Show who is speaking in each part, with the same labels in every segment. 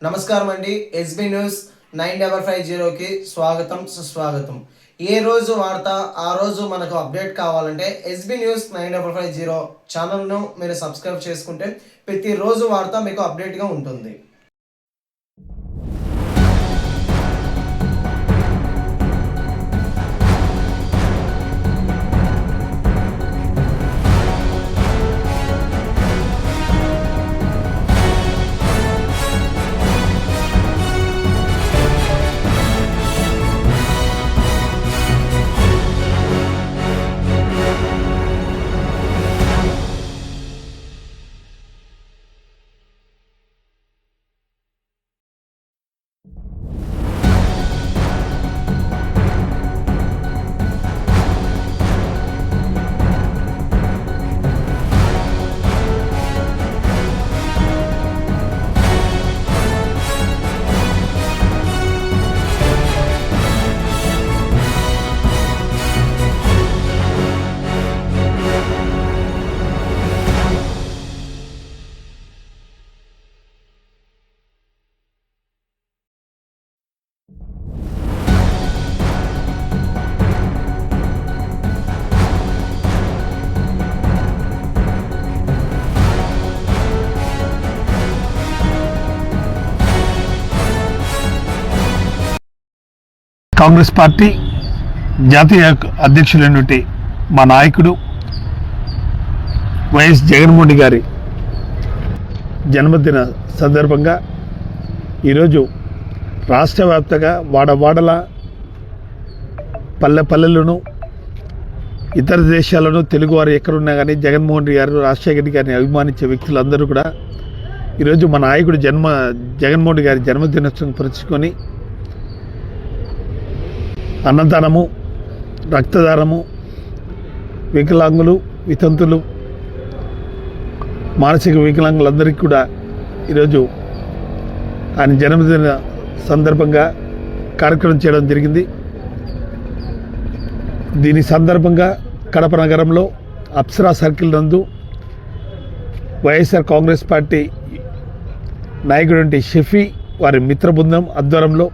Speaker 1: నమస్కారం అండి. SB news 9550కి స్వాగతం సుస్వాగతం. ఏ రోజు వార్త ఆ రోజు మనకు అప్డేట్ కావాలంటే ఎస్బీ న్యూస్ 9550 ఛానల్ను మీరు సబ్స్క్రైబ్ చేసుకుంటే ప్రతిరోజు వార్త మీకు అప్డేట్గా ఉంటుంది.
Speaker 2: కాంగ్రెస్ పార్టీ జాతీయ అధ్యక్షులైనటువంటి మా నాయకుడు వైఎస్ జగన్మోహన్ గారి జన్మదిన సందర్భంగా ఈరోజు రాష్ట్ర వ్యాప్తంగా వాడవాడల పల్లెల్లోనూ ఇతర దేశాలను తెలుగువారు ఎక్కడున్నా కానీ జగన్మోహన్ రెడ్డి గారు రాజశేఖర రెడ్డి గారిని అభిమానించే వ్యక్తులందరూ కూడా ఈరోజు మా నాయకుడు జగన్మోహన్ రెడ్డి గారి జన్మదినోత్సవం పురస్కరించుకొని అన్నదానము, రక్తదానము, వికలాంగులు, వితంతులు, మానసిక వికలాంగులందరికీ కూడా ఈరోజు ఆయన జన్మదిన సందర్భంగా కార్యక్రమం చేయడం జరిగింది. దీని సందర్భంగా కడప నగరంలో అప్సరా సర్కిల్ నందు వైఎస్ఆర్ కాంగ్రెస్ పార్టీ నాయకుడు షఫీ వారి మిత్ర బృందం ఆధ్వర్యంలో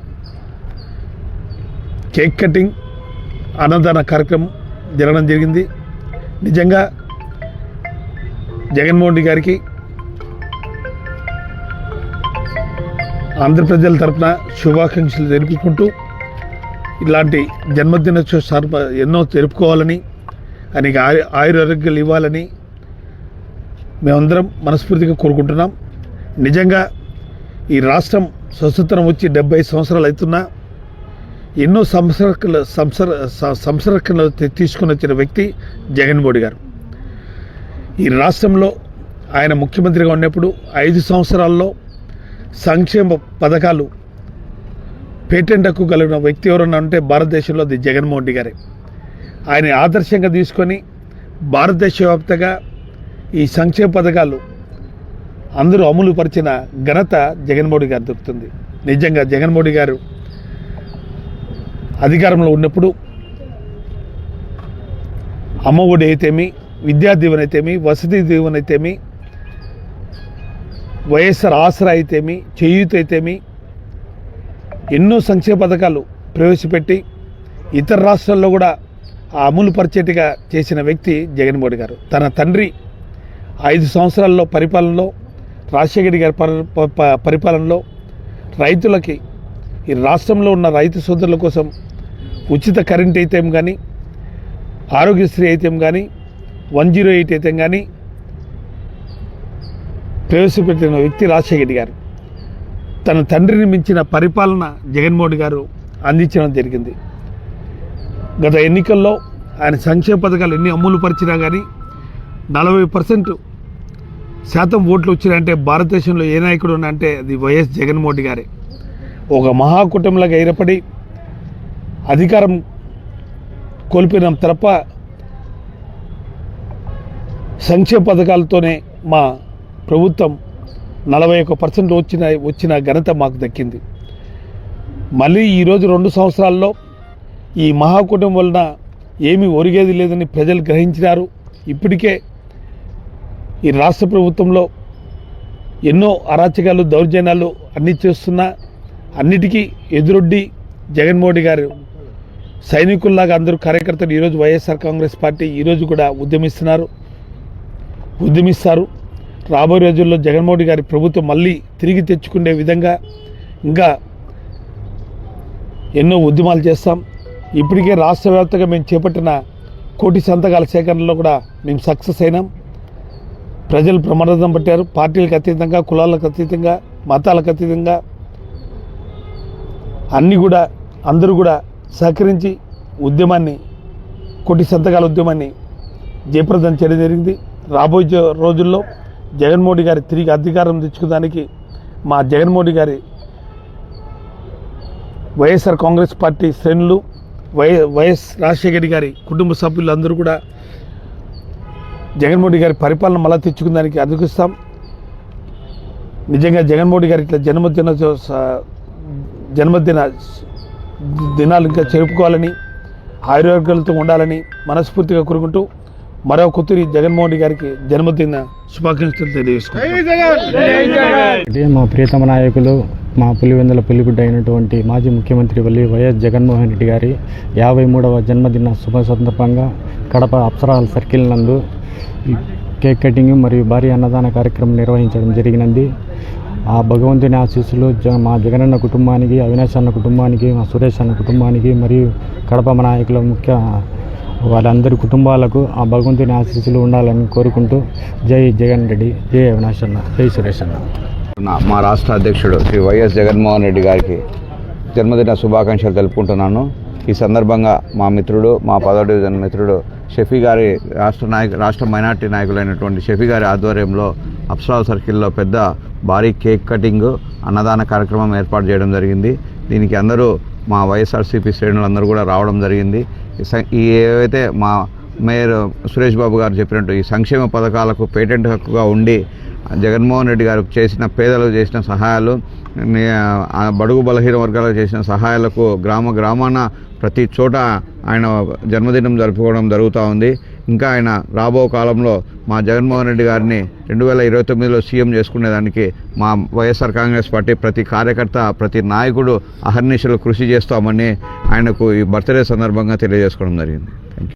Speaker 2: కేక్ కటింగ్, అన్నదాన కార్యక్రమం జరగడం జరిగింది. నిజంగా జగన్మోహన్ రెడ్డి గారికి ఆంధ్ర ప్రజల తరఫున శుభాకాంక్షలు తెలుపుకుంటూ ఇలాంటి జన్మదినోత్సవ ఎన్నో జరుపుకోవాలని, ఆయనకి ఆయురారోగ్యాలు ఇవ్వాలని మేమందరం మనస్ఫూర్తిగా కోరుకుంటున్నాం. నిజంగా ఈ రాష్ట్రం స్వతంత్రం వచ్చి 70 సంవత్సరాలు అవుతున్నా ఎన్నో సంస్కరణలు తీసుకుని వచ్చిన వ్యక్తి జగన్మోహన్ గారు. ఈ రాష్ట్రంలో ఆయన ముఖ్యమంత్రిగా ఉన్నప్పుడు 5 సంవత్సరాల్లో సంక్షేమ పథకాలు పేటెంట్ హక్కు కలిగిన వ్యక్తి ఎవరన్నా ఉంటే భారతదేశంలో అది జగన్మోహన్ రెడ్డి గారే. ఆయన ఆదర్శంగా తీసుకొని భారతదేశ వ్యాప్తంగా ఈ సంక్షేమ పథకాలు అందరూ అమలు పరిచిన ఘనత జగన్మోహన్ గారు దొరుకుతుంది. నిజంగా జగన్మోహన్ గారు అధికారంలో ఉన్నప్పుడు అమ్మఒడి అయితేమి, విద్యా దీవెన అయితేమి, వసతి దీవెన అయితేమి, వైఎస్ఆర్ ఆసరా అయితేమి, చేయూత అయితేమి ఎన్నో సంక్షేమ పథకాలు ప్రవేశపెట్టి ఇతర రాష్ట్రాల్లో కూడా అమలు పరిచేట్టుగా చేసిన వ్యక్తి జగన్మోహన్ గారు. తన తండ్రి 5 సంవత్సరాల్లో పరిపాలనలో, రాజశేఖర గారి పరిపాలనలో రైతులకి, ఈ రాష్ట్రంలో ఉన్న రైతు సోదరుల కోసం ఉచిత కరెంట్ అయితే కానీ, ఆరోగ్యశ్రీ అయితే కానీ, 108 అయితే కానీ ప్రవేశపెట్టిన వ్యక్తి రాజశేఖర గారు. తన తండ్రిని మించిన పరిపాలన జగన్మోహన్ గారు అందించడం జరిగింది. గత ఎన్నికల్లో ఆయన సంక్షేమ పథకాలు ఎన్ని అమలు పరిచినా కానీ 40% ఓట్లు వచ్చినాయంటే భారతదేశంలో ఏ నాయకుడు అంటే అది వైఎస్ జగన్మోహన్ గారే. ఒక మహాకుటుంబంలాగా ఏర్పడి అధికారం కోల్పోయినాం తప్ప సంక్షేమ పథకాలతోనే మా ప్రభుత్వం 41% వచ్చిన ఘనత మాకు దక్కింది. మళ్ళీ ఈరోజు 2 సంవత్సరాల్లో ఈ మహాకుటుంబం వలన ఏమీ ఒరిగేది లేదని ప్రజలు గ్రహించినారు. ఇప్పటికే ఈ రాష్ట్ర ప్రభుత్వంలో ఎన్నో అరాచకాలు దౌర్జన్యాలు అన్నీ చేస్తున్నా అన్నిటికీ ఎదురొడ్డి జగన్మోహన్ గారు సైనికుల్లాగా అందరూ కార్యకర్తలు ఈరోజు వైఎస్ఆర్ కాంగ్రెస్ పార్టీ ఈరోజు కూడా ఉద్యమిస్తారు. రాబోయే రోజుల్లో జగన్మోహన్ గారి ప్రభుత్వం మళ్ళీ తిరిగి తెచ్చుకునే విధంగా ఇంకా ఎన్నో ఉద్యమాలు చేస్తాం. ఇప్పటికే రాష్ట్ర వ్యాప్తంగా మేము చేపట్టిన 1 కోటి సంతకాల సేకరణలో కూడా మేము సక్సెస్ అయినాం. ప్రజలు ప్రమాదం పట్టారు. పార్టీలకు అతీతంగా, కులాలకు అతీతంగా, మతాలకు అతీతంగా అందరూ కూడా సహకరించి ఉద్యమాన్ని 1 కోటి సంతకాల ఉద్యమాన్ని జయప్రదం చేయడం జరిగింది. రాబోయే రోజుల్లో జగన్మోహన్ గారి తిరిగి అధికారం తెచ్చుకోవడానికి మా జగన్మోహన్ గారి వైఎస్ఆర్ కాంగ్రెస్ పార్టీ శ్రేణులు, వైఎస్ రాజశేఖర గారి కుటుంబ సభ్యులు అందరూ కూడా జగన్మోహన్ గారి పరిపాలన మళ్ళా తెచ్చుకునేదానికి అధికిస్తాం. నిజంగా జగన్మోహన్ గారి ఇట్లా జన్మదిన దినాలు ఇంకా జరుపుకోవాలని, ఆరోగ్యాలతో ఉండాలని మనస్ఫూర్తిగా కోరుకుంటూ మరో కొత్తూరి జగన్మోహన్ గారికి జన్మదిన శుభాకాంక్షలు తెలియజేసుకుంటాం.
Speaker 3: మా ప్రియతమ నాయకులు, మా పులివెందుల పులిగుడ్డ అయినటువంటి మాజీ ముఖ్యమంత్రి వైఎస్ జగన్మోహన్ రెడ్డి గారి 53వ జన్మదిన శుభ సందర్భంగా కడప అప్సరాల సర్కిల్ నందు కేక్ కటింగ్ మరియు భారీ అన్నదాన కార్యక్రమం నిర్వహించడం జరిగినది. ఆ భగవంతుని ఆశీస్సులు మా జగనన్న కుటుంబానికి, అవినాష్ అన్న కుటుంబానికి, మా సురేష్ అన్న కుటుంబానికి మరియు కడప నాయకుల వాళ్ళందరి కుటుంబాలకు ఆ భగవంతుని ఆశీస్సులు ఉండాలని కోరుకుంటూ జై జగన్ రెడ్డి, జై అవినాష్ అన్న, జై సురేష్ అన్న.
Speaker 4: మా రాష్ట్ర అధ్యక్షుడు శ్రీ వైఎస్ జగన్మోహన్ రెడ్డి గారికి జన్మదిన శుభాకాంక్షలు తెలుపుకుంటున్నాను. ఈ సందర్భంగా మా మిత్రుడు, మా 10వ డివిజన్ మిత్రుడు షఫీ గారి రాష్ట్ర మైనార్టీ నాయకులైనటువంటి షఫీ గారి ఆధ్వర్యంలో అప్సరా సర్కిల్లో పెద్ద భారీ కేక్ కటింగ్ అన్నదాన కార్యక్రమం ఏర్పాటు చేయడం జరిగింది. దీనికి అందరూ మా వైఎస్ఆర్సీపీ శ్రేణులు అందరూ కూడా రావడం జరిగింది. ఈ ఏవైతే మా మేయర్ సురేష్ బాబు గారు చెప్పినట్టు ఈ సంక్షేమ పథకాలకు పేటెంట్ హక్కుగా ఉండి జగన్మోహన్ రెడ్డి గారు పేదలకు చేసిన సహాయాలు, బడుగు బలహీన వర్గాలకు చేసిన సహాయాలకు గ్రామాన ప్రతి చోట ఆయన జన్మదినం జరుపుకోవడం జరుగుతూ ఉంది. ఇంకా ఆయన రాబో కాలంలో మా జగన్మోహన్ రెడ్డి గారిని 2029లో సీఎం చేసుకునేదానికి మా వైఎస్ఆర్ కాంగ్రెస్ పార్టీ ప్రతి కార్యకర్త, ప్రతి నాయకుడు అహర్నిశలు కృషి చేస్తామని ఆయనకు ఈ బర్త్డే సందర్భంగా తెలియజేసుకోవడం జరిగింది. Thank you.